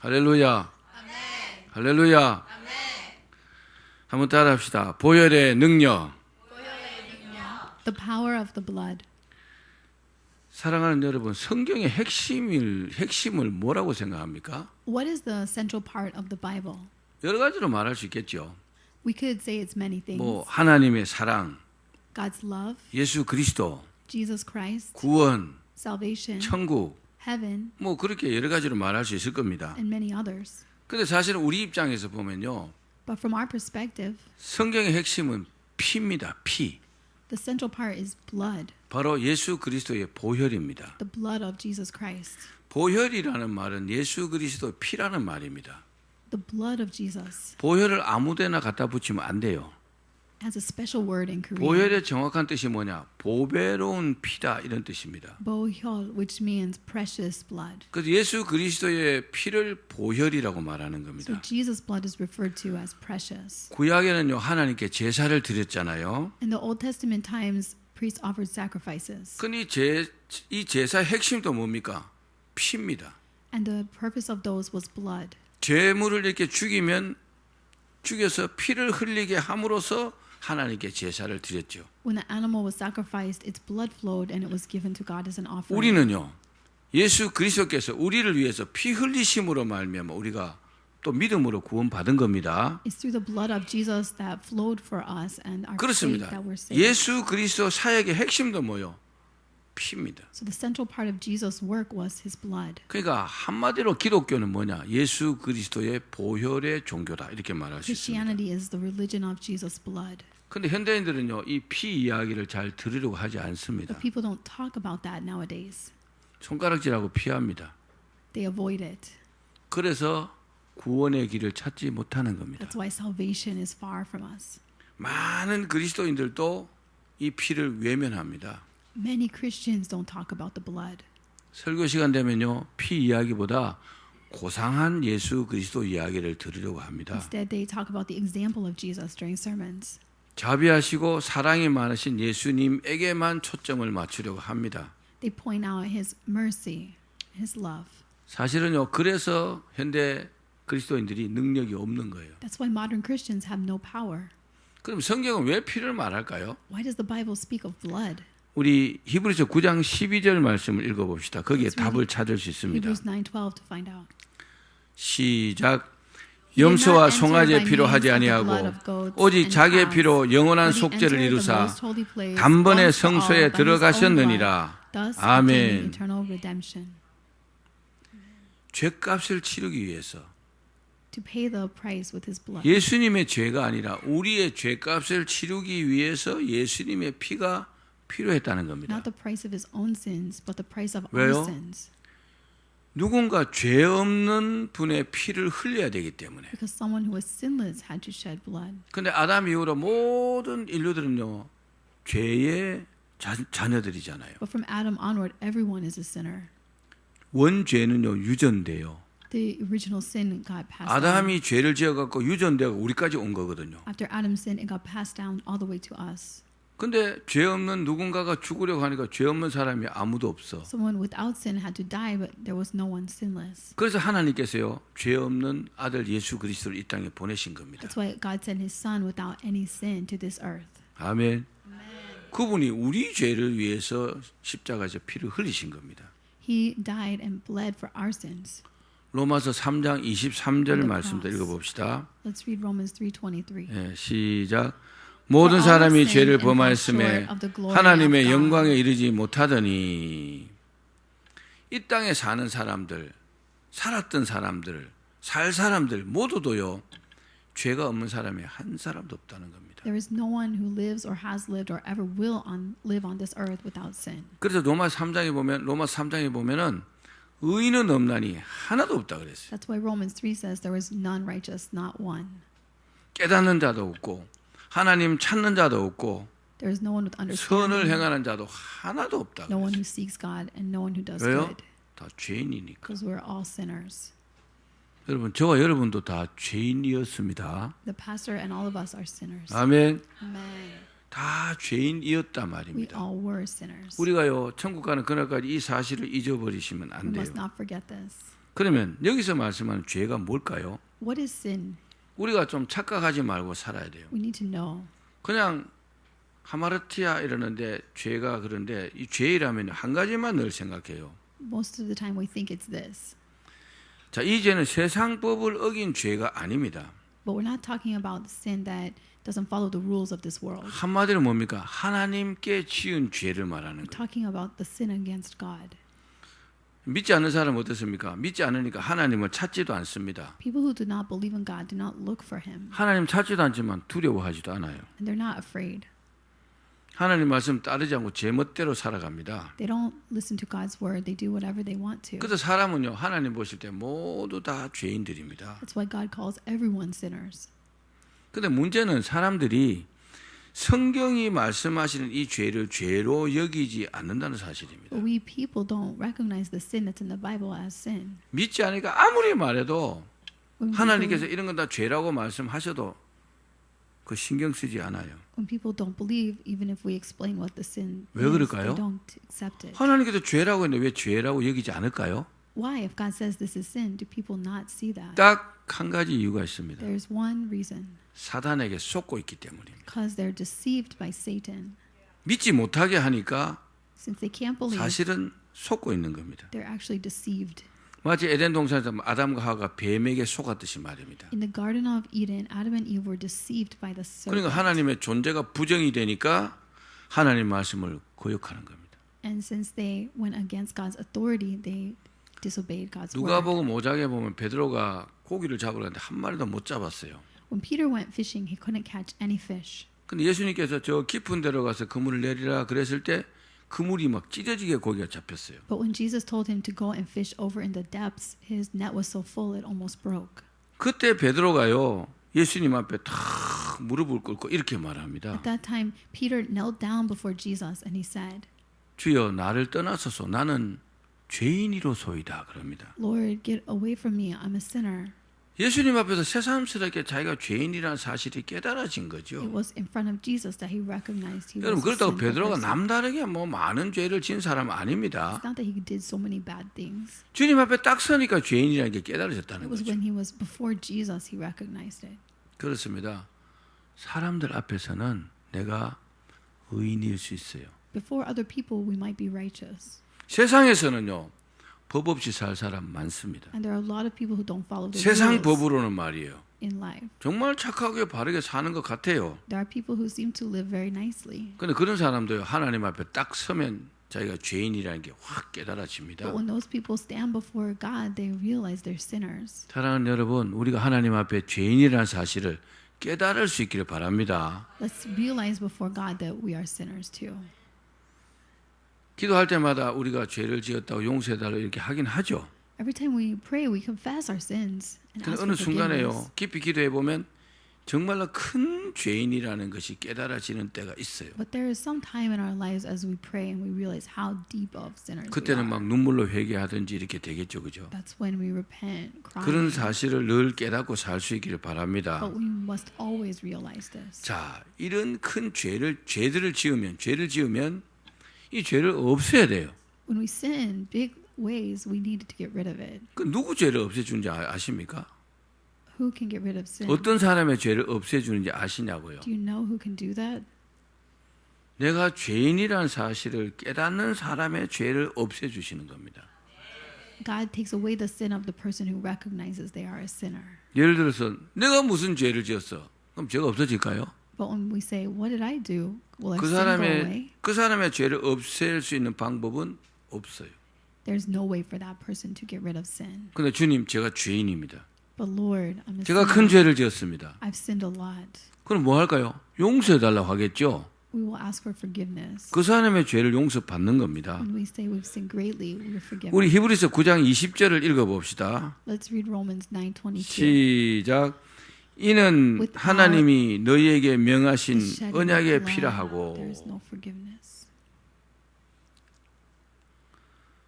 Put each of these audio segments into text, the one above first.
할렐루야. 할렐루야. 한번 따라합시다. 보혈의 능력. The power of the blood. 사랑하는 여러분, 성경의 핵심을 뭐라고 생각합니까? What is the central part of the Bible? 여러 가지로 말할 수 있겠죠. We could say it's many things. 뭐 하나님의 사랑, God's love, 예수 그리스도, Jesus Christ, 구원, salvation, 천국, heaven, 뭐 그렇게 여러 가지로 말할 수 있을 겁니다. and many others. 근데 사실은 우리 입장에서 보면요, But from our perspective, 성경의 핵심은 피입니다. 피. the central part is blood, 바로 예수 그리스도의 보혈입니다. the blood of Jesus Christ. 보혈이라는 말은 예수 그리스도의 피라는 말입니다. The blood of Jesus 보혈을 아무데나 갖다 붙이면 안 돼요. has a special word in Korean. 보혈의 정확한 뜻이 뭐냐? 보배로운 피다 이런 뜻입니다. 보혈, which means precious blood. 그래서 예수 그리스도의 피를 보혈이라고 말하는 So 겁니다. Jesus' blood is referred to as precious. 구약에는요, 하나님께 제사를 드렸잖아요. In the Old Testament times, priests offered sacrifices. 근데 이 제사의 핵심도 뭡니까? 피입니다. And the purpose of those was blood. 죄물을 이렇게 죽여서 피를 흘리게 함으로써 하나님께 제사를 드렸죠. When the animal was sacrificed, its blood flowed and it was given to God as an offering. 우리는요, 예수 그리스도께서 우리를 위해서 피 흘리심으로 말미암아 우리가 또 믿음으로 구원받은 겁니다. It's through the blood of Jesus that flowed for us and our faith 그렇습니다. that we're saved. 예수 그리스도 사역의 핵심도 뭐요? 피입니다. So the central part of Jesus' work was his blood. 그러니까 한마디로 기독교는 뭐냐? 예수 그리스도의 보혈의 종교다 이렇게 말할 수 있습니다. Christianity is the religion of Jesus' blood. 근데 현대인들은요, 이 피 이야기를 잘 들으려고 하지 않습니다. But people don't talk about that nowadays. 손가락질하고 피합니다. They avoid it. 그래서 구원의 길을 찾지 못하는 겁니다. That's why salvation is far from us. 많은 그리스도인들도 이 피를 외면합니다. Many Christians don't talk about the blood. 설교 시간 되면요, 피 이야기보다 고상한 예수 그리스도 이야기를 들으려고 합니다. Instead, they talk about the example of Jesus during sermons. 자비하시고 사랑이 많으신 예수님에게만 초점을 맞추려고 합니다. They point out his mercy, his love. 사실은요, 그래서 현대 그리스도인들이 능력이 없는 거예요. That's why modern Christians have no power. 그럼 성경은 왜 피를 말할까요? Why does the Bible speak of blood? 우리 히브리서 9장 12절 말씀을 읽어봅시다. 거기에 답을 찾을 수 있습니다. Hebrews 9:12 to find out. 시작. 염소와 송아지의 피로 하지 아니하고 오직 자기의 피로 영원한 속죄를 이루사 단번에 성소에 들어가셨느니라. 아멘. 죄값을 치르기 위해서 To pay the price with his blood. 예수님의 죄가 아니라 우리의 죄값을 치르기 위해서 예수님의 피가 필요했다는 겁니다. Not the price of his own sins, but the price of 왜요? our sins. 누군가 죄 없는 분의 피를 흘려야 되기 때문에. Because someone who was sinless had to shed blood. 근데 아담 이후로 모든 인류들은요, 죄의 자녀들이잖아요. But from Adam onward, everyone is a sinner. 원죄는요, 유전돼요. The original sin got passed 아담이 죄를 지어갖고 유전되고 우리까지 온 거거든요. down. After Adam's sin, it got passed down all the way to us. 근데 죄 없는 누군가가 죽으려고 하니까 죄 없는 사람이 아무도 없어. Someone without sin had to die, but there was no one sinless. 그래서 하나님께서요, 죄 없는 아들 예수 그리스도를 이 땅에 보내신 겁니다. That's why God sent his son without any sin to this earth. 아멘. 그분이 우리 죄를 위해서 십자가에서 피를 흘리신 겁니다. He died and bled for our sins. 로마서 3장 23절 말씀도 읽어봅시다. Let's read Romans 3:23. 예, 시작. 모든 사람이 죄를 범하였음에 하나님의 영광에 이르지 못하더니 이 땅에 사는 사람들, 살았던 사람들, 살 사람들 모두도요, 죄가 없는 사람이 한 사람도 없다는 겁니다. There is no one who lives or has lived or ever will live on this earth without sin. 그래서 로마 3장에 보면은 의인은 없나니 하나도 없다 그랬어요. That's why Romans 3 says there is none righteous, not one. 깨닫는 자도 없고 하나님 찾는 자도 없고 There is no one with 선을 understanding, 행하는 자도 하나도 없다 no one 그랬어요. who seeks God, and no one who does 왜요? good. 다 죄인이니까. Because we're all sinners. 여러분, 저와 여러분도 다 죄인이었습니다. The pastor and all of us are sinners. 아멘. Amen. 다 죄인이었단 We 말입니다. all were sinners. 우리가요, 천국 가는 그날까지 이 사실을 잊어버리시면 안 We 돼요. must not forget this. 그러면 여기서 말씀하는 죄가 뭘까요? What is sin? 우리가 좀 착각하지 말고 살아야 돼요. We need to know. 그냥 하마르티아 이러는데 죄가 그런데 이 죄이라면 한 가지만 늘 생각해요. Most of the time we think it's this. 자, 이 죄는 세상 법을 어긴 죄가 아닙니다. But we're not talking about sin that doesn't follow the rules of this world. 한마디로 뭡니까? 하나님께 지은 죄를 말하는 We're 거예요. talking about the sin against God. 믿지 않는 사람은 어떻습니까? 믿지 않으니까 하나님을 찾지도 않습니다. People who do not believe in God do not look for Him, 하나님 찾지도 않지만 두려워하지도 않아요. and they're not afraid. 하나님 말씀 따르지 않고 제 멋대로 살아갑니다. They don't listen to God's word. They do whatever they want to. 그래서 사람은요, 하나님 보실 때 모두 다 죄인들입니다. That's why God calls everyone sinners. 근데 문제는 사람들이 성경이 말씀하시는 이 죄를 죄로 여기지 않는다는 사실입니다. But we people don't recognize the sin that's in the Bible as sin. 믿지 않으니까 아무리 말해도 When 하나님께서 이런 건 다 죄라고 말씀하셔도 그 신경 쓰지 않아요. people don't believe, even if we explain what the sin 왜 is, 그럴까요? they don't accept it. 하나님께서 죄라고 했는데 왜 죄라고 여기지 않을까요? Why, if God says this is sin, do people not see that? 딱 한 가지 이유가 있습니다. There's one reason. 사단에게 속고 있기 때문입니다. Because they're deceived by Satan. 믿지 못하게 하니까 Since they can't believe, 사실은 속고 있는 겁니다. they're actually deceived. 마치 에덴 동산에서 아담과 하와가 뱀에게 속았듯이 말입니다. In the Garden of Eden, Adam and Eve were deceived by the serpent. 그러니까 하나님의 존재가 부정이 되니까 하나님 말씀을 거역하는 겁니다. And since they went against God's authority, they disobeyed God's word. 누가복음 5장에 보면 베드로가 고기를 잡으러 갔는데 한 마리도 못 잡았어요. When Peter went fishing, he couldn't catch any fish. 근데 예수님께서 저 깊은 데로 가서 그물을 내리라 그랬을 때 그물이 막 찢어지게 고기가 잡혔어요. But when Jesus told him to go and fish over in the depths, his net was so full it almost broke. 그때 베드로가요 예수님 앞에 탁 무릎을 꿇고 이렇게 말합니다. At that time, Peter knelt down before Jesus and he said, 주여 나를 떠나소서 나는 죄인이로소이다 그럽니다. Lord, get away from me. I'm a sinner. 예수님 앞에서 새삼스럽게 자기가 죄인이라는 사실이 깨달아진 It 거죠. was in front of Jesus that he recognized he was 여러분 a 그렇다고 sinful 베드로가 person. 남다르게 뭐 많은 죄를 지은 사람은 아닙니다. It's not that he did so many bad things. 주님 앞에 딱 서니까 죄인이라는 게 It 깨달아졌다는 was 거죠. when he was before Jesus he recognized it. 그렇습니다. 사람들 앞에서는 내가 의인일 수 있어요. Before other people, we might be righteous. 세상에서는요 법 없이 살 사람 많습니다. And there are a lot of people who don't follow the 세상 rules 법으로는 말이에요. in life. 정말 착하게 바르게 사는 것 같아요. There are people who seem to live very nicely. 근데 그런 사람도요 하나님 앞에 딱 서면 자기가 죄인이라는 게 확 깨달아집니다. But when those people stand before God, they realize they're sinners. 사랑하는 여러분, 우리가 하나님 앞에 죄인이라는 사실을 깨달을 수 있기를 바랍니다. Let's realize before God that we are sinners too. 기도할 때마다 우리가 죄를 지었다고 용서해달라고 이렇게 하긴 하죠. Every time we pray, we confess our sins and 근데 ask 어느 for forgiveness. 순간에요 깊이 기도해 보면 정말로 큰 죄인이라는 것이 깨달아지는 때가 있어요. But there is some time in our lives as we pray and we realize how deep of sinners we 그때는 are. 막 눈물로 회개하든지 이렇게 되겠죠, 그죠? That's when we repent, cry. 그런 사실을 늘 깨닫고 살 수 있기를 바랍니다. But we must always realize this. 자, 이런 큰 죄들을 지으면 이 죄를 없애야 돼요. When we sin big ways, we need to get rid of it. 그 누구 죄를 없애주는지 아십니까? Who can get rid of sin? 어떤 사람의 죄를 없애주는지 아시냐고요? Do you know who can do that? 내가 죄인이라는 사실을 깨닫는 사람의 죄를 없애주시는 겁니다. God takes away the sin of the person who recognizes they are a sinner. 예를 들어서 내가 무슨 죄를 지었어? 그럼 죄가 없어질까요? But when we say, what did I do? Will our sin go away? 그 사람의 죄를 없앨 수 있는 방법은 없어요. There's no way for that person to get rid of sin. 근데 주님, 제가 죄인입니다. But Lord, I'm a 제가 sinner. 큰 죄를 지었습니다. I've sinned a lot. 그럼 뭐 할까요? 용서해달라고 하겠죠. We will ask for forgiveness. 그 사람의 죄를 용서받는 겁니다. When we say we've sinned greatly, we're forgiven. 우리 히브리서 9장 20절을 읽어봅시다. Let's read Romans 9:22. 시작. 이는 Without 하나님이 너희에게 The 명하신 shedding of 언약에 blood, 필요하고 there is no forgiveness.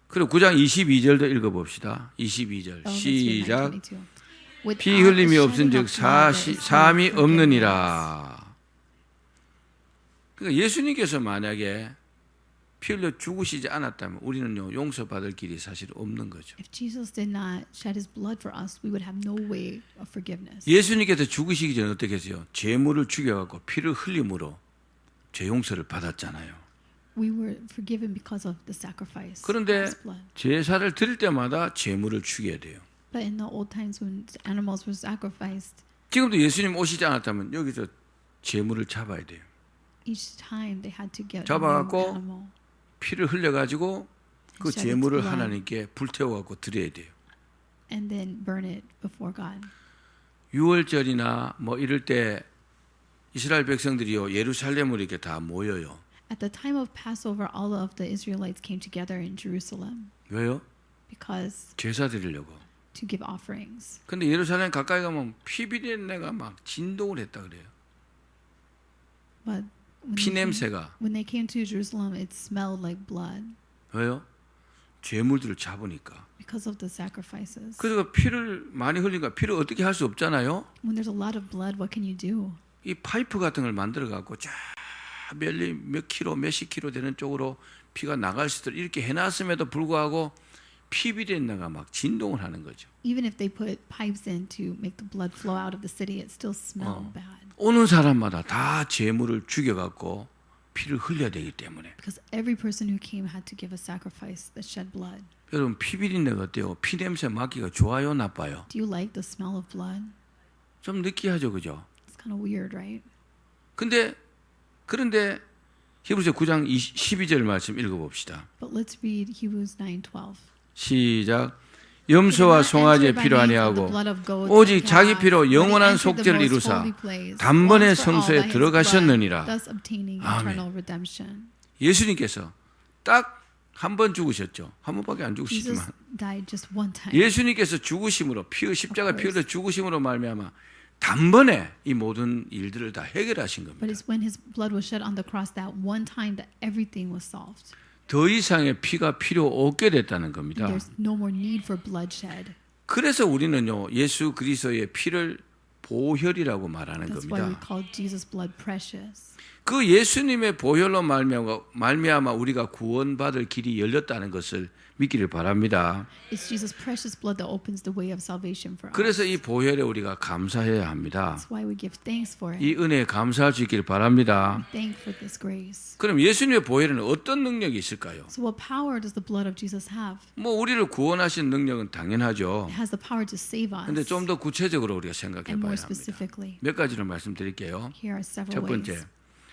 그리고 9장 22절도 읽어봅시다. 22절 Oh, let's read 시작. 9:22. Without 피 흘림이 the 없은즉 shedding of blood, there is no 사함이 forgiveness. 없느니라. 그러니까 예수님께서 만약에 피 흘려 죽으시지 않았다면 우리는요 용서받을 길이 사실 없는 거죠. If Jesus did not shed his blood for us, we would have no way of forgiveness. 예수님께서 죽으시기 전에 어떻게 했어요? 제물을 죽여갖고 피를 흘림으로 죄 용서를 받았잖아요. We were forgiven because of the sacrifice. 그런데 of his blood. 제사를 드릴 때마다 제물을 죽여야 돼요. But in the old times when animals were sacrificed, 지금도 예수님 오시지 않았다면 여기서 제물을 잡아야 돼요. each time they had to get a new 잡아갖고 animal. 피를 흘려가지고 그 And shed its 제물을 blood. 하나님께 불태워갖고 드려야 돼요. And then burn it before God. 6월절이나 뭐 이럴 때 이스라엘 백성들이요 예루살렘으로 이렇게 다 모여요. At the time of Passover, all of the Israelites came together in Jerusalem 왜요? because 제사 드리려고. to give offerings. 근데 예루살렘 가까이 가면 피 비린내가 막 진동을 했다 그래요. But 피 냄새가. when they came to Jerusalem, it smelled like blood 왜요? 죄물들을 잡으니까. because of the sacrifices. 그래서 피를 많이 흘리니까 피를 어떻게 할 수 없잖아요. When there's a lot of blood, what can you do? 이 파이프 같은 걸 만들어 갖고 쫙 멀리 몇 킬로 몇십 킬로 되는 쪽으로 피가 나갈 수 있도록 이렇게 해놨음에도 불구하고 피 비린내가 막 진동을 하는 거죠. Even if they put pipes in to make the blood flow out of the city, it still smelled bad 오는 사람마다 다 제물을 죽여갖고 피를 흘려야 되기 때문에. because every person who came had to give a sacrifice that shed blood. 여러분 피 비린내가 어때요? 피 냄새 맡기가 좋아요, 나빠요? Do you like the smell of blood? 좀 느끼하죠, 그죠? It's kind of weird, right? 그런데 히브리서 9장 12절 말씀 읽어봅시다. But let's read Hebrews 9:12. 시작. 염소와 송아지의 피로 아니하고 오직 자기 피로 영원한 속죄를 이루사 단번에 성소에 들어가셨느니라. 아멘. 예수님께서 딱 한 번 죽으셨죠. 한 번밖에 안 죽으시지만 Jesus died just one time. 예수님께서 죽으심으로 십자가 피 흘려 죽으심으로 말미암아 단번에 이 모든 일들을 다 해결하신 But 겁니다. it's when his blood was shed on the cross that one time that everything was solved. 더 이상의 피가 필요 없게 됐다는 겁니다. There's no more need for bloodshed. 그래서 우리는요 예수 그리스도의 피를 보혈이라고 말하는 That's why we 겁니다. call Jesus' blood precious. 그 예수님의 보혈로 말미암아 우리가 구원받을 길이 열렸다는 것을 믿기를 바랍니다. It's Jesus' precious blood that opens the way of salvation for us. 그래서 이 보혈에 우리가 감사해야 합니다. That's why we give thanks for it. 이 은혜에 감사할 수 있기를 바랍니다. Thank for this grace. 그럼 예수님의 보혈에는 어떤 능력이 있을까요? So what power does the blood of Jesus have? 뭐 우리를 구원하신 능력은 당연하죠. It has the power to save us. 근데 좀 더 구체적으로 우리가 생각해 And 봐야 more 합니다. specifically, 몇 가지를 말씀드릴게요. here are several 첫 번째, ways.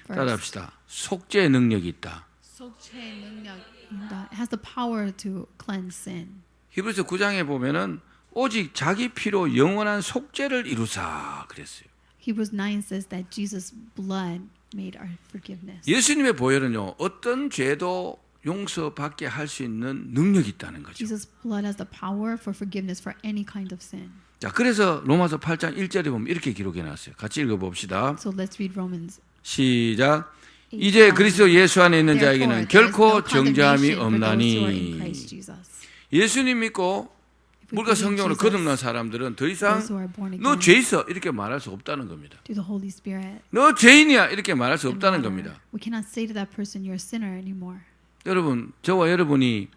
따라합시다. 속죄의 능력이 있다. 속죄의 능력입니다. It has the power to cleanse sin. 히브리서 9장에 보면은 오직 자기 피로 영원한 속죄를 이루사 그랬어요. Hebrews 9 says that Jesus' blood made our forgiveness. 예수님의 보혈은요 어떤 죄도 용서받게 할 수 있는 능력이 있다는 거죠. Jesus' blood has the power for forgiveness for any kind of sin. 자, 그래서 로마서 8장 1절에 보면 이렇게 기록해 놨어요. 같이 읽어봅시다. So let's read Romans. 시작. 이제 그리스도 예수 안에 있는 자에게는 결코 정죄함이 없나니. 예수님 믿고 물과 성령으로 거듭난 사람들은 더 이상 너 죄 있어 이렇게 말할 수 없다는 겁니다. 너 죄인이야 이렇게 말할 수 없다는 겁니다. We cannot say to that person you're a sinner anymore. 여러분, 저와 여러분이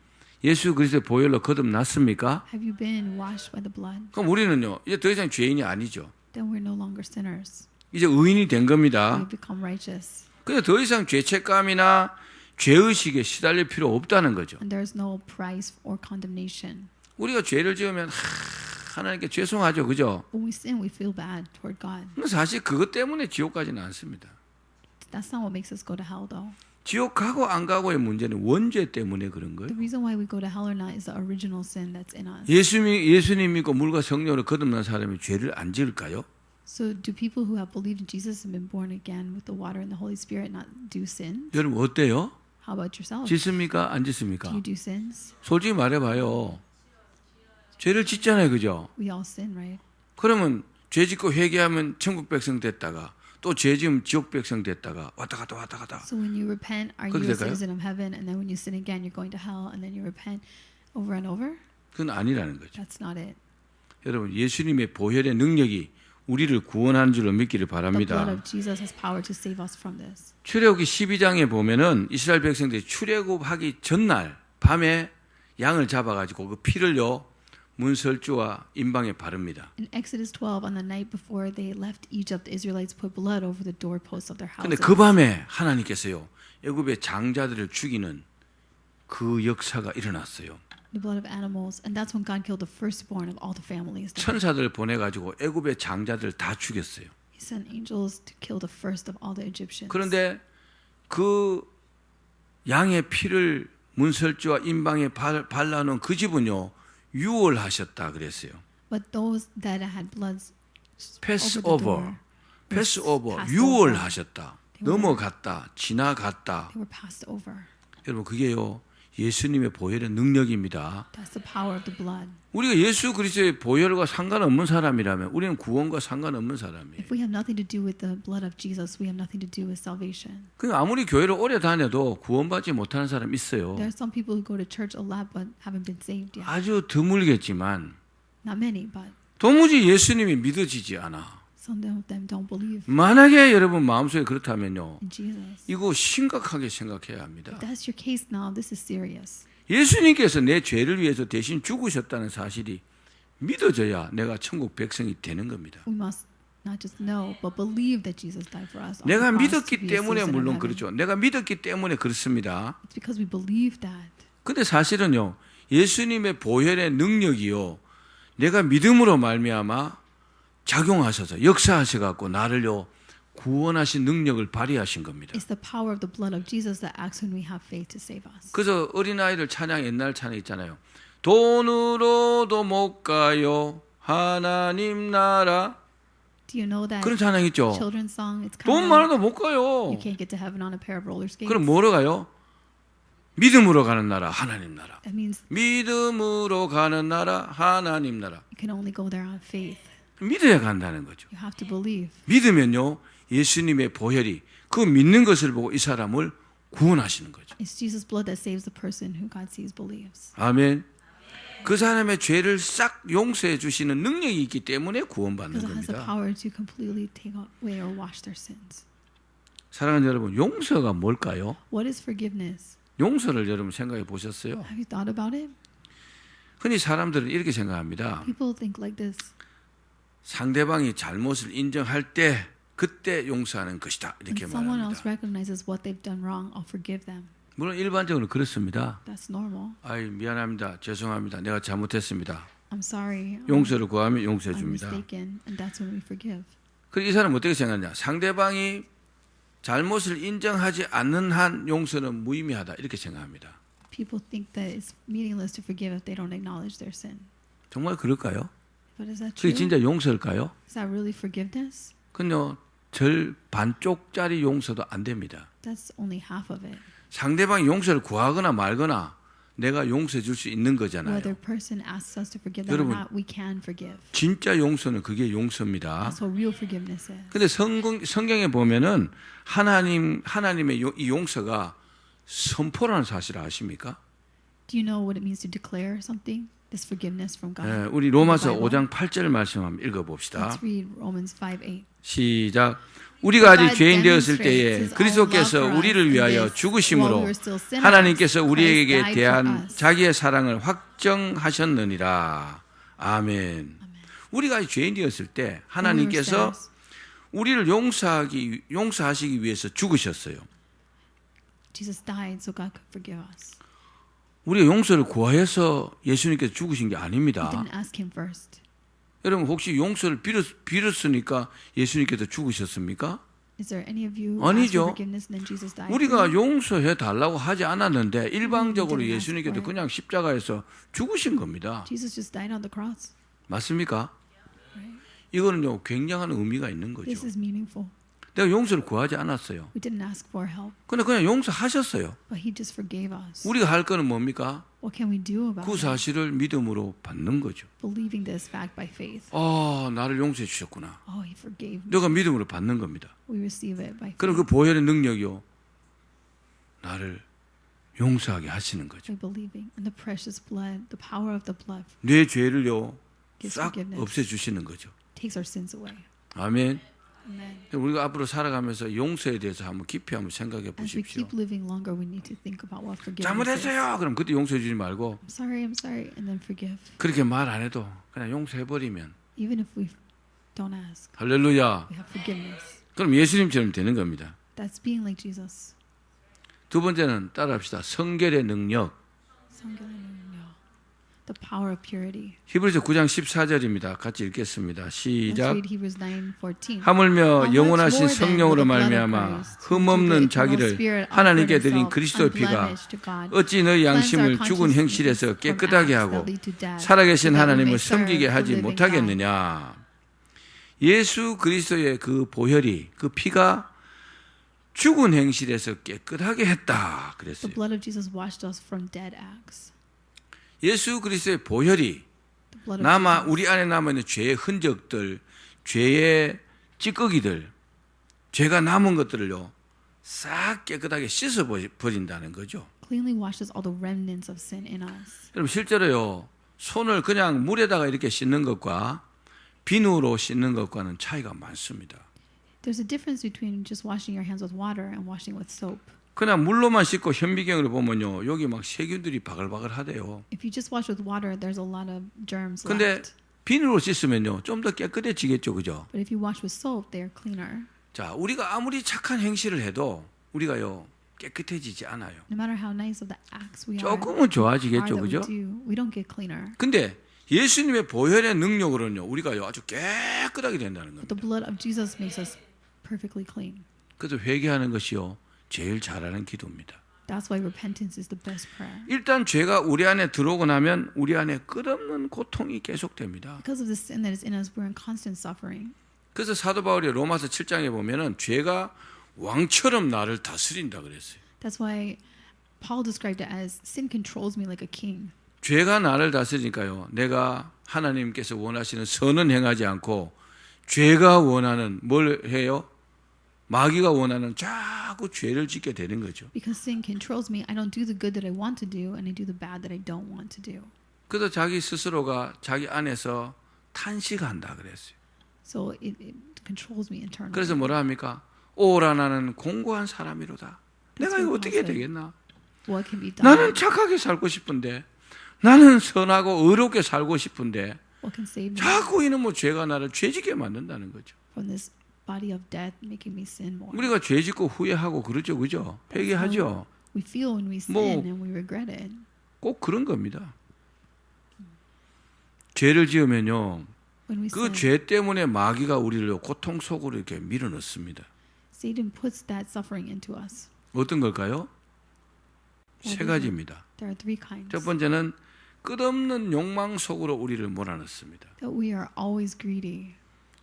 예수 그리스도의 보혈로 거듭났습니까? Have you been washed by the blood? 그럼 우리는요 이제 더 이상 죄인이 아니죠. Then we're no longer sinners. 이제 의인이 된 겁니다. We become righteous. 그래서 더 이상 죄책감이나 죄의식에 시달릴 필요 없다는 거죠. And there's no price or condemnation. 우리가 죄를 지으면 하나님께 죄송하죠, 그죠? When we sin, we feel bad toward God. 근데 사실 그것 때문에 지옥 가지는 않습니다. That's not what makes us go to hell, though. 지옥 가고 안 가고의 문제는 원죄 때문에 그런 거예요. The reason why we go to hell or not is the original sin that's in us. 예수님 믿고 물과 성령으로 거듭난 사람이 죄를 안 지을까요? So do people who have believed in Jesus and been born again with the water and the Holy Spirit not do sin? 여러분 어때요? How about yourself? 짓습니까? 안 Do 짓습니까? you do sins? 솔직히 말해봐요. 죄를 짓잖아요, 그죠? We all sin, right? 그러면 죄 짓고 회개하면 천국 백성 됐다가 또 죄 지으면 지옥 백성 됐다가 왔다 갔다. So when you repent, are you 그렇게 a 될까요? citizen of heaven? And then when you sin again, you're going to hell. And then you repent over and over? 그건 아니라는 거죠. That's not it. 여러분 예수님의 보혈의 능력이 우리를 구원하는 줄로 믿기를 The blood 바랍니다. of Jesus has power to save us from this. 출애굽기 12장에 보면은 이스라엘 백성들이 출애굽하기 전날 밤에 양을 잡아가지고 그 피를요 문설주와 임방에 바릅니다. In Exodus 12, on the night before they left Egypt, the Israelites put blood over the doorposts of their 근데 houses. 그 밤에 하나님께서요 애굽의 장자들을 죽이는 그 역사가 일어났어요. The blood of animals, and that's when God killed the firstborn of all the families. 천사들을 보내가지고 애굽의 장자들 다 죽였어요. He sent angels to kill the first of all the Egyptians. 그런데 그 양의 피를 문설주와 임방에 발라놓은 그 집은요 유월하셨다 그랬어요. But those that had blood 패스오버, 패스오버, passed 유월하셨다. 넘어갔다, 지나갔다. They were passed over. 여러분 그게요 예수님의 보혈의 능력입니다. That's the power of the blood. 우리가 예수 그리스도의 보혈과 상관없는 사람이라면 우리는 구원과 상관없는 사람이에요. If we have nothing to do with the blood of Jesus, we have nothing to do with salvation. 그러니까 아무리 교회를 오래 다녀도 구원받지 못하는 사람 있어요. There are some people who go to church a lot but haven't been saved yet. 아주 드물겠지만 Not many, but 도무지 예수님이 믿어지지 않아. some of them don't believe 만약에 여러분 마음속에 그렇다면요. in Jesus. 이거 심각하게 생각해야 합니다. If that's your case now, this is serious. 예수님께서 내 죄를 위해서 대신 죽으셨다는 사실이 믿어져야 내가 천국 백성이 되는 겁니다. We must not just know, but believe that Jesus died for us. on 내가 the cross to 믿었기 be 때문에 citizens of 물론 heaven. 그렇죠. 내가 믿었기 때문에 그렇습니다. It's because we believe that. 근데 사실은요. 예수님의 보혈의 능력이요. 내가 믿음으로 말미암아 작용하셔서 역사하셔 갖고 나를요 구원하신 능력을 발휘하신 겁니다. It's the power of the blood of Jesus that acts when we have faith to save us. 그래서 어린아이들 찬양 옛날 찬양 있잖아요. 돈으로도 못 가요 하나님 나라. Do you know that 그런 찬양 있죠. children's song? It's 돈 kind of 많아도 못 가요. you can't get to heaven on a pair of roller skates. 그럼 뭐로 가요? 믿음으로 가는 나라 하나님 나라. That means 믿음으로 가는 나라 하나님 나라. you can only go there on faith. 믿어야 간다는 거죠. You have to believe. 믿으면요 예수님의 보혈이 그 믿는 것을 보고 이 사람을 구원하시는 거죠. It's Jesus' blood that saves the person who God sees believes. 아멘. 그 사람의 죄를 싹 용서해 주시는 능력이 있기 때문에 구원받는 Because it has the 겁니다. power to completely take away or wash their sins. 사랑하는 여러분, 용서가 뭘까요? What is forgiveness? 용서를 여러분 생각해 보셨어요? Have you thought about it? 흔히 사람들은 이렇게 생각합니다. People think like this. 상대방이 잘못을 인정할 때 그때 용서하는 것이다. When 이렇게 someone else 말합니다. recognizes what they've done wrong, I'll forgive them. 물론 일반적으로 그렇습니다. That's normal. 아이 미안합니다. 죄송합니다. 내가 잘못했습니다. I'm sorry. 용서를 구하면 용서해 I'm 줍니다. mistaken, and that's when we forgive. 그리고 이 사람은 어떻게 생각하냐? 상대방이 잘못을 인정하지 않는 한 용서는 무의미하다. 이렇게 생각합니다. People think that it's meaningless to forgive if they don't acknowledge their sin. 정말 그럴까요? But is that 그게 true? 진짜 용서일까요? Is that really forgiveness? 근요 절 반쪽짜리 용서도 안 됩니다. That's only half of it. 상대방이 용서를 구하거나 말거나 내가 용서해 줄 수 있는 거잖아요. Whether a person asks us to forgive them 여러분, or not, we can forgive. 진짜 용서는 그게 용서입니다. That's what real forgiveness is. 근데 성경에 보면은 하나님의 이 용서가 선포라는 사실을 아십니까? Do you know what it means to declare something? This forgiveness from God. 네, 우리 로마서 In the Bible. 5장 8절 말씀 한번 읽어봅시다. Let's read Romans 5:8. 시작. 우리가 아직 죄인 되었을 때에 그리스도께서 우리를 위하여 죽으심으로 하나님께서 우리에게 대한 자기의 사랑을 확정하셨느니라. 아멘. 우리가 아직 죄인 되었을 때 하나님께서 우리를 용서하시기 위해서 죽으셨어요. Jesus died so God could forgive us. 우리가 용서를 구하여서 예수님께서 죽으신 게 We 아닙니다. didn't ask him first. 여러분 혹시 용서를 빌었으니까 예수님께서 죽으셨습니까? Is there any of you who asked 아니죠. for forgiveness and then Jesus died? for 우리가 you? 용서해 달라고 하지 않았는데 일방적으로 didn't ask 예수님께서 for it. 그냥 십자가에서 죽으신 겁니다. Jesus just died on the cross. 맞습니까? Right? 이거는요 굉장한 의미가 있는 거죠. This is meaningful. 내가 용서를 구하지 않았어요. We didn't ask for help, 근데 그냥 용서하셨어요. but he just forgave us. 우리가 할 거는 뭡니까? What can we do about 그 it? 사실을 믿음으로 받는 거죠. Believing this fact by faith. 나를 용서해 주셨구나. Oh, he forgave me. 내가 믿음으로 받는 겁니다. We receive it by 그럼 그 faith. 보혈의 능력이요 나를 용서하게 하시는 거죠. By believing in the precious blood, the power of the blood 내 죄를요 gives 싹 forgiveness. 없애주시는 거죠. Takes our sins away. 아멘. Amen. 우리가 앞으로 살아가면서 용서에 대해서 한번 깊이 한번 생각해 As we 보십시오. keep living longer, we need to think about what forgiveness is. 잘못했어요. 그럼 그때 용서해 주지 말고 I'm sorry, and then forgive. 그렇게 말 안 해도 그냥 용서해 버리면 Even if we don't ask, 할렐루야. we have forgiveness. 그럼 예수님처럼 되는 겁니다. That's being like Jesus. 두 번째는 따라합시다. 성결의 능력. 성결의 The power of purity. 히브리서 9장 14절입니다. 같이 읽겠습니다. Let's 시작. read Hebrews 9:14. 하물며 영원하신 성령으로 말미암아 흠없는 자기를 하나님께 드린 그리스도의 피가 어찌 너희 양심을 죽은 행실에서 깨끗하게 하고 살아계신 하나님을 섬기게 하지 못하겠느냐. 예수 그리스도의 그 보혈이, 그 피가 죽은 행실에서 깨끗하게 했다 그랬어요. The blood of Jesus washed us from dead acts. 예수 그리스도의 보혈이 우리 안에 남아있는 죄의 흔적들, 죄의 찌꺼기들, 죄가 남은 것들을요 싹 깨끗하게 씻어버린다는 거죠. Cleanly washes all the remnants of sin in us. 여러분 실제로요 손을 그냥 물에다가 이렇게 씻는 것과 비누로 씻는 것과는 차이가 많습니다. There's a difference between just washing your hands with water and washing with soap. 그냥 물로만 씻고 현미경으로 보면요 여기 막 세균들이 바글바글 하대요. If you just wash with water, there's a lot of germs 근데 left. 비누로 씻으면요 좀 더 깨끗해지겠죠, 그죠? But if you wash with soap, they're cleaner. 자, 우리가 아무리 착한 행실을 해도 우리가요 깨끗해지지 않아요. No matter how nice of the acts we are, 조금은 좋아지겠죠, that we 그죠? do, we don't get cleaner. 근데 예수님의 보혈의 능력으로는요 우리가요 아주 깨끗하게 된다는 But 겁니다. the blood of Jesus makes us perfectly clean. 그래서 회개하는 것이요 제일 잘하는 기도입니다. That's why repentance is the best prayer. 일단 죄가 우리 안에 들어오고 나면 우리 안에 끝없는 고통이 계속됩니다. Because of the sin that is in us, we're in constant suffering. 그래서 사도 바울이 로마서 7장에 보면은 죄가 왕처럼 나를 다스린다 그랬어요. That's why Paul described it as sin controls me like a king. 죄가 나를 다스리니까요. 내가 하나님께서 원하시는 선은 행하지 않고 죄가 원하는 뭘 해요? 마귀가 원하는 자꾸 죄를 짓게 되는 거죠. Because sin controls me, I don't do the good that I want to do, and I do the bad that I don't want to do. 그래서 자기 스스로가 자기 안에서 탄식한다 그랬어요. So it controls me internally. 그래서 뭐라 합니까? 오라 나는 공고한 사람이로다. 내가 이거 어떻게 되겠나? What can be done? 나는 착하게 살고 싶은데, 나는 선하고 의롭게 살고 싶은데, What can save me 자꾸 이놈의 죄가 나를 죄짓게 만든다는 거죠. from this body of death, making me sin more? 우리가 죄짓고 후회하고 그러죠, 그죠? 회개하죠. We feel when we sin 뭐, and we regret it. 꼭 그런 겁니다. 죄를 지으면요, When we 그 sin, 죄 때문에 마귀가 우리를 고통 속으로 이렇게 밀어넣습니다. Satan puts that suffering into us. 어떤 걸까요? 세 가지입니다. There are three kinds. 첫 번째는 끝없는 욕망 속으로 우리를 몰아넣습니다. That we are always greedy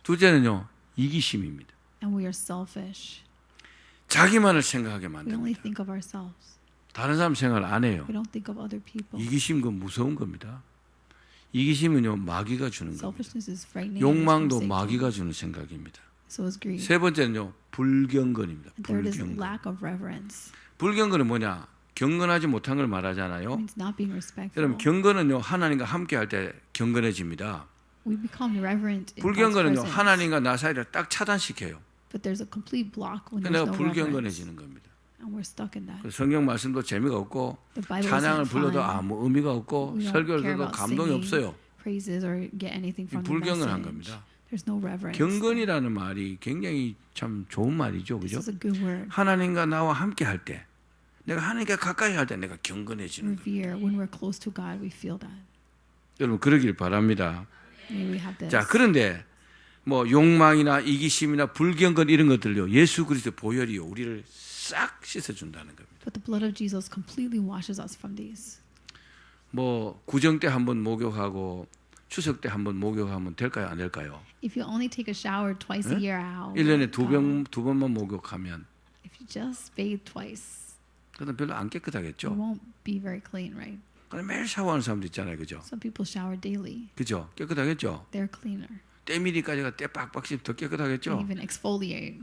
둘째는요, 이기심입니다. and we are selfish. 자기만을 생각하게 We only 만듭니다. think of ourselves. 다른 사람 생각을 안 해요. We don't think of other people. 이기심 그 무서운 겁니다. 이기심은요, 마귀가 주는 겁니다. Selfishness is frightening. 욕망도 and it's from 마귀가 Satan. 주는 생각입니다. So is greed. 세 번째는요, 불경건입니다. And third is 불경건. lack of reverence. 불경건은 뭐냐? 경건하지 못한 걸 It 말하잖아요. means not being respectful. 여러분 경건은요 하나님과 함께할 때 경건해집니다. We become reverent in God's 불경건은요 presence. 하나님과 나 사이를 딱 차단시켜요. But there's a complete block when 내가 there's no reverence. 불경건해지는 겁니다. And we're stuck in that. 그래서 성경 말씀도 재미가 없고 The Bible 찬양을 isn't 불러도 fun. 아무 의미가 없고 We don't 설교를 care 들어도 about 감동이 singing 없어요. praises or get anything from the 불경건한 message. 겁니다. There's no reverence. 경건이라는 말이 굉장히 참 좋은 말이죠, This 그죠? is a good word. 하나님과 나와 함께할 때, 내가 하나님과 가까이 할 때 내가 경건해지는 거예요. Revere. When we're close to God, we feel that. 여러분 그러길 바랍니다. May we have this. 자, 그런데 뭐 욕망이나 이기심이나 불경건 이런 것들요 예수 그리스도 보혈이요 우리를 싹 씻어준다는 겁니다. But the blood of Jesus completely washes us from these. 뭐 구정 때 한번 목욕하고 추석 때 한번 목욕하면 될까요, 안 될까요? If you only take a shower twice a year, how? 1년에 두 번만 목욕하면 If you just bathe twice, 그건 별로 안 you 깨끗하겠죠. won't be very clean, right? 근데 매일 샤워하는 사람도 있잖아요, 그죠? Some people shower daily. 그죠? 깨끗하겠죠. They're cleaner. 때밀이까지가 때 빡빡 씹 더 They 깨끗하겠죠. even exfoliate.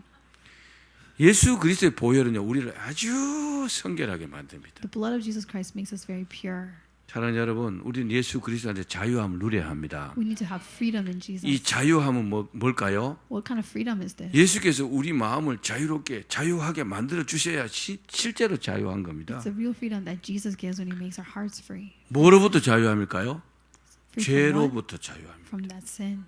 예수 그리스도의 보혈은요 우리를 아주 성결하게 만듭니다. The blood of Jesus Christ makes us very pure. 사랑하는 여러분, 우리는 예수 그리스도한테 자유함을 누려야 합니다. We need to have freedom in 이 Jesus. 자유함은 뭘까요? What kind of freedom is this? 예수께서 우리 마음을 자유롭게 자유하게 만들어 주셔야 실제로 자유한 겁니다. It's the real freedom that Jesus gives when He makes our hearts free. 뭐로부터 자유함일까요? Free 죄로부터 자유함입니다. from that sin.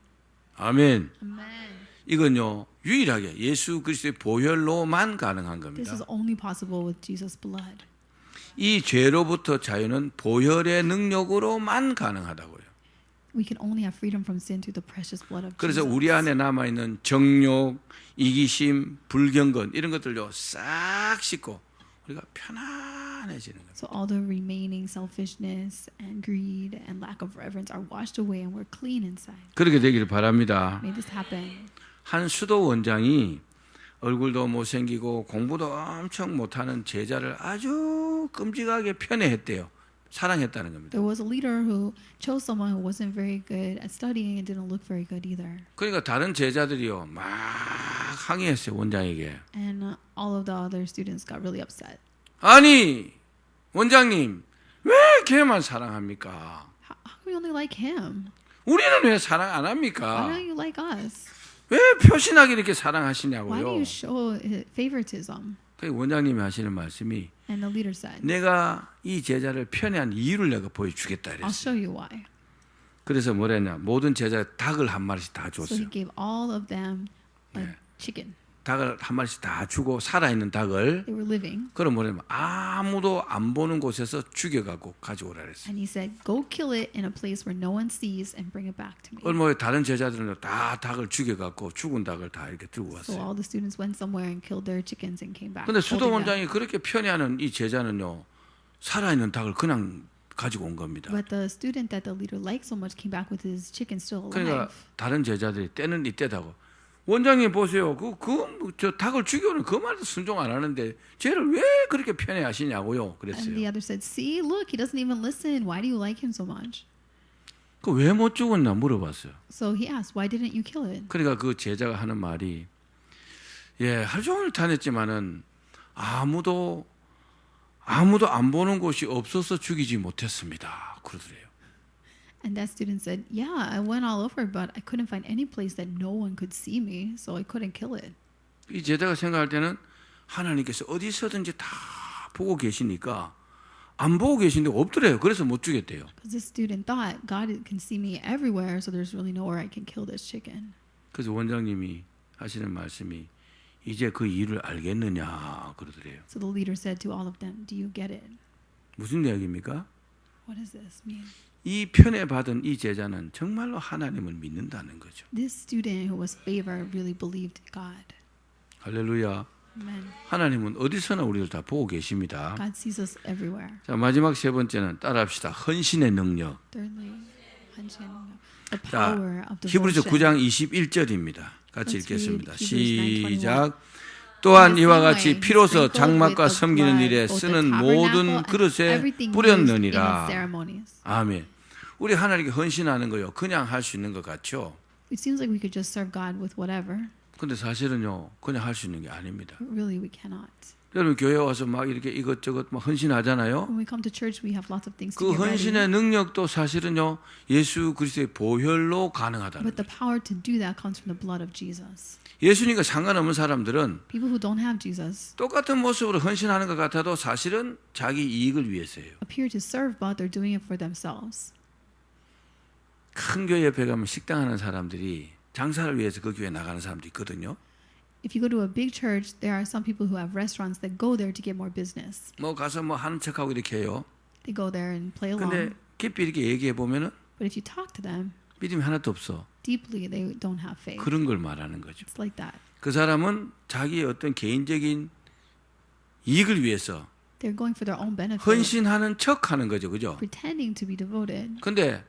아멘. Amen. 이건요 유일하게 예수 그리스도의 보혈로만 가능한 This 겁니다. is only possible with Jesus' blood. 이 죄로부터 자유는 보혈의 능력으로만 가능하다고요. We can only have freedom from sin through the precious blood of 그래서 Jesus. 우리 안에 남아 있는 정욕, 이기심, 불경건 이런 것들요 싹 씻고 우리가 편안해지는 거예요. So all the remaining selfishness and greed and lack of reverence are washed away and we're clean inside. 그렇게 되기를 바랍니다. May this happen. 한 수도 원장이 얼굴도 못생기고 공부도 엄청 못하는 제자를 아주 끔찍하게 편애했대요. 사랑했다는 겁니다. There was a leader who chose someone who wasn't very good at studying and didn't look very good either. 그러니까 다른 제자들이요 막 항의했어요 원장에게. And all of the other students got really upset. 아니 원장님 왜 걔만 사랑합니까? How can we only like him? 우리는 왜 사랑 안 Why 합니까? don't you like us? 왜 표신하게 이렇게 Why do 사랑하시냐고요. you show favoritism? 그 원장님이 하시는 말씀이 And the leader said, 내가 이 제자를 편애한 이유를 내가 보여주겠다 I'll 이랬어요. show you why. 그래서 뭐랬냐 모든 제자 닭을 한 마리씩 다 So 줬어요. he gave all of them like Yeah. chicken. 닭을 한 마리씩 다 주고 살아있는 닭을 They were living. 그럼 뭐냐면 아무도 안 보는 곳에서 죽여가고 가져오라 그랬어요. And he said, go kill it in a place where no one sees and bring it back to me. 얼마 다른 제자들은 다 닭을 죽여갖고 죽은 닭을 다 이렇게 들고 So 왔어요. all the students went somewhere and killed their chickens and came back. 근데 수도 holding them. 원장이 그렇게 편애하는 이 제자는요 살아있는 닭을 그냥 가지고 온 겁니다. But the student that the leader liked so much came back with his chicken still 그러니까 alive. 다른 제자들이 때는 이때다고 원장님 보세요. 저 닭을 죽여오는 그 말도 순종 안 하는데 쟤를 왜 그렇게 편애하시냐고요. And 그랬어요. the other said, see, look, he doesn't even listen. Why do you like him so much? 그 왜 못 죽었나 물어봤어요. So he asked, why didn't you kill it? 그러니까 그 제자가 하는 말이 하루 종일 다녔지만은 아무도 안 보는 곳이 없어서 죽이지 못했습니다. 그러더래요. And that student said, yeah, I went all over, but I couldn't find any place that no one could see me, so I couldn't kill it. 이 제자가 생각할 때는 하나님께서 어디서든지 다 보고 계시니까 안 보고 계신 데가 없더래요. 그래서 못 죽였대요. Because this student thought, God can see me everywhere, so there's really nowhere I can kill this chicken. 그래서 원장님이 하시는 말씀이 이제 그 이유를 알겠느냐 그러더래요. So the leader said to all of them, do you get it? 무슨 이야기입니까? What does this mean? 이 편애받은 이 제자는 정말로 하나님을 믿는다는 거죠. This student who was favored really believed God. 할렐루야. Amen. 하나님은 어디서나 우리를 다 보고 계십니다. God sees us everywhere. 자, 마지막 세 번째는 따라합시다. 헌신의 능력. Thirdly, the 자, power of 히브리서 devotion. 9장 21절입니다. 같이 Let's 읽겠습니다. read Hebrews 9:21. 시작. 또한 이와 같이 In the same 피로서 way, 장막과 sprinkled with 섬기는 the 일에 blood, both the 쓰는 tabernacle 모든 and 그릇에 everything used in 뿌렸느니라. its ceremonies. 아멘. 우리 하나님께 헌신하는 거요. 그냥 할 수 있는 것 같죠. It seems like we could just serve God with whatever. 근데 사실은요. 그냥 할 수 있는 게 아닙니다. But really, we cannot. 여러분 교회 와서 막 이렇게 이것저것 막 헌신하잖아요. When we come to church, we have lots of things 그 to get ready. 헌신의 능력도 사실은요. 예수 그리스도의 보혈로 가능하다는 But the 거죠. power to do that comes from the blood of Jesus. 예수님과 상관없는 사람들은 People who don't have Jesus 똑같은 모습으로 헌신하는 것 같아도 사실은 자기 이익을 위해서예요. appear to serve, but they're doing it for themselves. 큰 교회 옆에 가면 식당 하는 사람들이 장사를 위해서 그 교회에 나가는 사람도 있거든요. If you go to a big church, there are some people who have restaurants that go there to get more business. 뭐 가서 뭐 하는 척하고 이렇게 해요. They go there and play along. 근데 깊이 이렇게 얘기해 보면은 But if you talk to them 믿음이 하나도 없어. deeply, they don't have faith. 그런 걸 말하는 거죠. It's like that. 그 사람은 자기의 어떤 개인적인 이익을 위해서 They're going for their own benefit, 헌신하는 척하는 거죠, 그죠? pretending to be devoted. 근데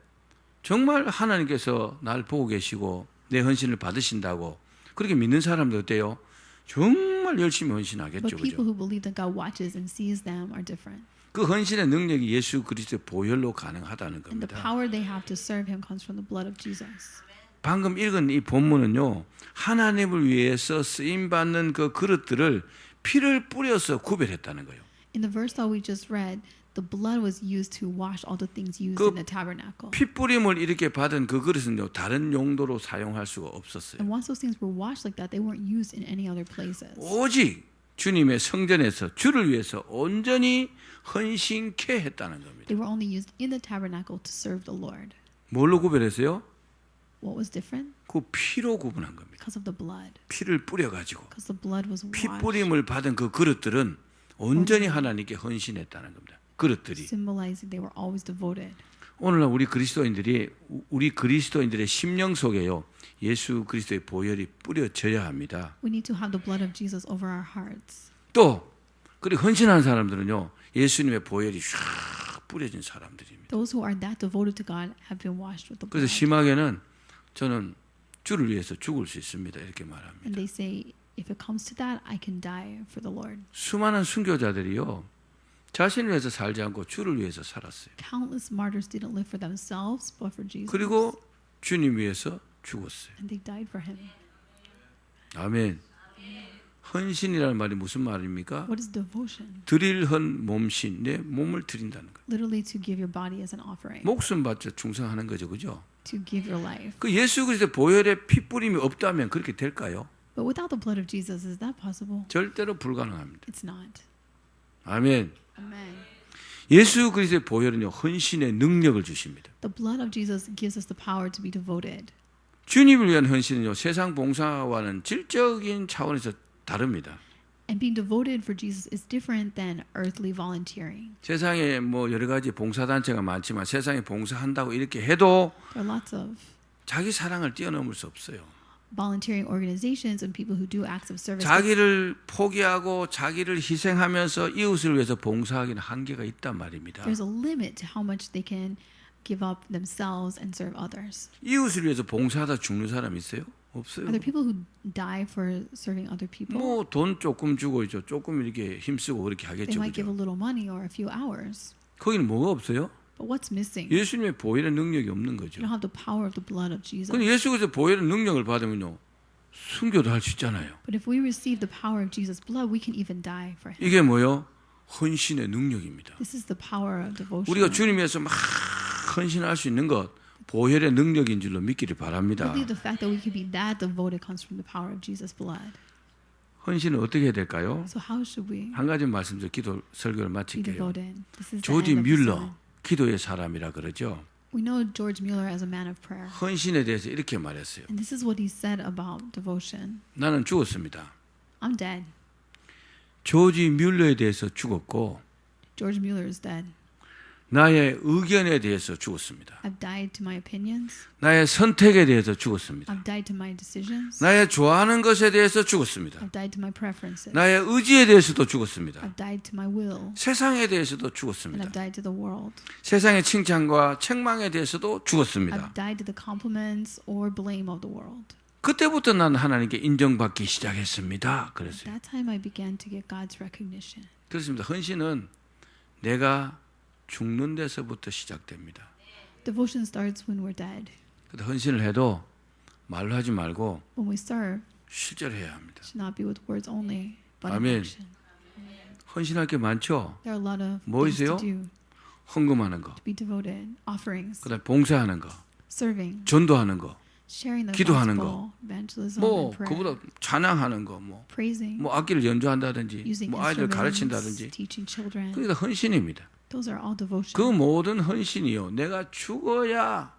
정말 하나님께서 날 보고 계시고 내 헌신을 받으신다고 그렇게 믿는 사람들 어때요? 정말 열심히 헌신하겠죠, But people 그죠? who believe that God watches and sees them are different. 그 헌신의 능력이 예수 그리스도의 보혈로 가능하다는 And the 겁니다. power they have to serve Him comes from the blood of Jesus. 방금 읽은 이 본문은요, 하나님을 위해서 쓰임 받는 그 그릇들을 피를 뿌려서 구별했다는 거예요. In the verse that we just read, The blood was used to wash all the things used 그 in the tabernacle. 핏뿌림을 이렇게 받은 그 그릇은요 다른 용도로 사용할 수가 없었어요. And once those things were washed like that, they weren't used in any other places. 오직 주님의 성전에서 주를 위해서 온전히 헌신케 했다는 겁니다. They were only used in the tabernacle to serve the Lord. 뭘로 구별했어요? What was different? 그 피로 구분한 겁니다. Because of the blood. 피를 뿌려가지고 Because the blood was 피 washed. 뿌림을 받은 그 그릇들은 온전히 하나님께 헌신했다는 겁니다. 그릇들이. Symbolizing they were always devoted. 오늘날 우리 그리스도인들의 심령 속에요 예수 그리스도의 보혈이 뿌려져야 합니다. We need to have the blood of Jesus over our hearts. 또 그리고 헌신하는 사람들은요 예수님의 보혈이 쫙 뿌려진 사람들입니다. Those who are that devoted to God have been washed with the 그래서 blood. 심하게는 저는 주를 위해서 죽을 수 있습니다 이렇게 말합니다. And they say, if it comes to that, I can die for the Lord. 수많은 순교자들이요 자신을 위해서 살지 않고 주를 위해서 살았어요. Countless martyrs didn't live for themselves, but for Jesus. 그리고 주님 위해서 죽었어요. And they died for Him. 아멘. 헌신이라는 말이 무슨 말입니까? What is devotion? 드릴 헌 몸신, 내 몸을 드린다는 거예요. Literally to give your body as an offering. 목숨 바쳐 충성하는 거죠, 그죠? To give your life. 그 예수 그리스도의 보혈에 피 뿌림이 없다면 그렇게 될까요? But without the blood of Jesus, is that possible? 절대로 불가능합니다. It's not. 아멘. Amen. 예수 그리스도의 보혈은요 헌신의 능력을 주십니다. The blood of Jesus gives us the power to be devoted. 주님을 위한 헌신은요 세상 봉사와는 질적인 차원에서 다릅니다. And being devoted for Jesus is different than earthly volunteering. 세상에 뭐 여러 가지 봉사단체가 많지만 세상에 봉사한다고 이렇게 해도 There are lots of 자기 사랑을 뛰어넘을 수 없어요. volunteering organizations and people who do acts of service. 자기를 포기하고 자기를 희생하면서 이웃을 위해서 봉사하기는 한계가 있단 말입니다. There's a limit to how much they can give up themselves and serve others. 이웃을 위해서 봉사하다 죽는 사람 있어요? 없어요. Are there people who die for serving other people? 뭐 돈 조금 주고 있죠. 조금 이렇게 힘쓰고 그렇게 They 하겠죠. might give a 그죠? little money or a few hours. 거기는 뭐가 없어요? But what's missing? 예수님의 보혈의 능력이 없는 거죠. You don't have the power of the blood of Jesus. 근데 예수께서 보혈의 능력을 받으면요. 순교도 할 수 있잖아요. But if we receive the power of Jesus' blood, we can even die for Him. 이게 뭐요? 헌신의 능력입니다. This is the power of devotion. 우리가 주님 위해서 막 헌신할 수 있는 것 보혈의 능력인 줄로 믿기를 I 바랍니다. believe the fact that we can be that devoted comes from the power of Jesus' blood. 헌신은 어떻게 해야 될까요? So how should we 한 가지 말씀드려 기도 설교를 be 마칠게요. devoted? This is the 조지 end of the 뮬러 sermon. 기도의 사람이라 그러죠. We know George Mueller as a man of prayer. 헌신에 대해서 이렇게 말했어요. And this is what he said about devotion. 나는 죽었습니다. I'm dead. 조지 뮬러에 대해서 죽었고 George Mueller is dead. 나의 의견에 대해서 죽었습니다. I've died to my opinions. 나의 선택에 대해서 죽었습니다. I've died to my decisions. 나의 좋아하는 것에 대해서 죽었습니다. I've died to my preferences. 나의 의지에 대해서도 죽었습니다. I've died to my will. 세상에 대해서도 And 죽었습니다. I've died to the world. 세상의 칭찬과 책망에 대해서도 죽었습니다. I've died to the compliments or blame of the world. 그때부터 난 하나님께 인정받기 시작했습니다. At 그랬어요. that time I began to get God's recognition. 그렇습니다. 헌신은 내가 죽는 데서부터 시작됩니다. Devotion starts when we're dead. 근데 헌신을 해도 말로 하지 말고 When we serve, 실제로 해야 합니다. it should not be with words only, but in 아멘. action. 헌신할 게 많죠. There are a lot of 뭐 things 있어요? to do. 헌금하는 거, To be devoted, offerings, 그다음 봉사하는 거, serving, 전도하는 거, sharing the 기도하는 gospel, evangelism, 뭐 and prayer, 그보다 찬양하는 거, praising, 뭐 악기를 연주한다든지, using 뭐 아이들 instruments, 가르친다든지, teaching children. 그게 다 헌신입니다. Those are all devotion. 그 모든 헌신이요. 내가 죽어야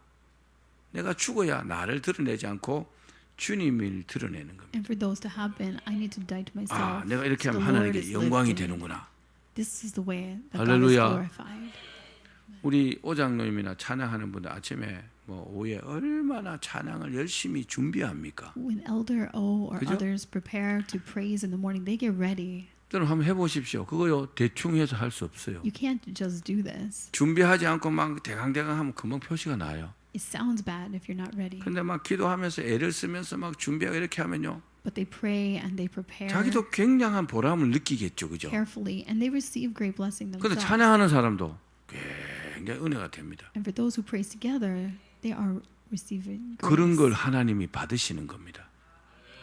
나를 드러내지 않고 주님을 드러내는 겁니다. And for those to happen, I need to die to myself. 아, 내가 이렇게 so 하면 the Lord 하나님께 is 영광이 lived in me. 되는구나. This is the way that God is 할렐루야. glorified. 우리 오장로님이나 찬양하는 분들 아침에 뭐 오후에 얼마나 찬양을 열심히 준비합니까? When Elder O or 그죠? others prepare to praise in the morning, they get ready. 여러분 한번 해보십시오. 그거요 대충 해서 할 수 없어요. You can't just do this. 준비하지 않고 막 대강대강 하면 금방 표시가 나요. It sounds bad if you're not ready. 근데 막 기도하면서 애를 쓰면서 막 준비하고 이렇게 하면요. But they pray and they prepare 자기도 굉장한 보람을 느끼겠죠. 그죠? carefully and they receive great blessing 근데 themselves. 찬양하는 사람도 굉장히 은혜가 됩니다. And for those who praise together, they are receiving 그런 걸 grace. 하나님이 받으시는 겁니다.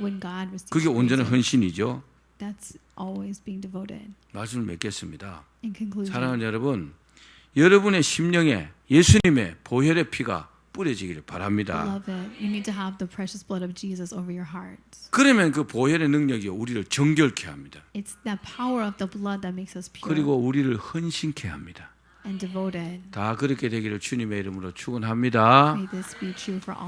When God receives 그게 온전한 praise, 헌신이죠. that's always being devoted. 말씀을 맺겠습니다. In conclusion, 사랑하는 여러분, 여러분의 심령에 예수님의 보혈의 피가 뿌려지기를 바랍니다. Beloved, you need to have the precious blood of Jesus over your hearts. 그러면 그 보혈의 능력이 우리를 정결케 합니다. It's that power of the blood that makes us pure 그리고 우리를 헌신케 합니다. and devoted. 다 그렇게 되기를 주님의 이름으로 축원합니다. May this be true for all.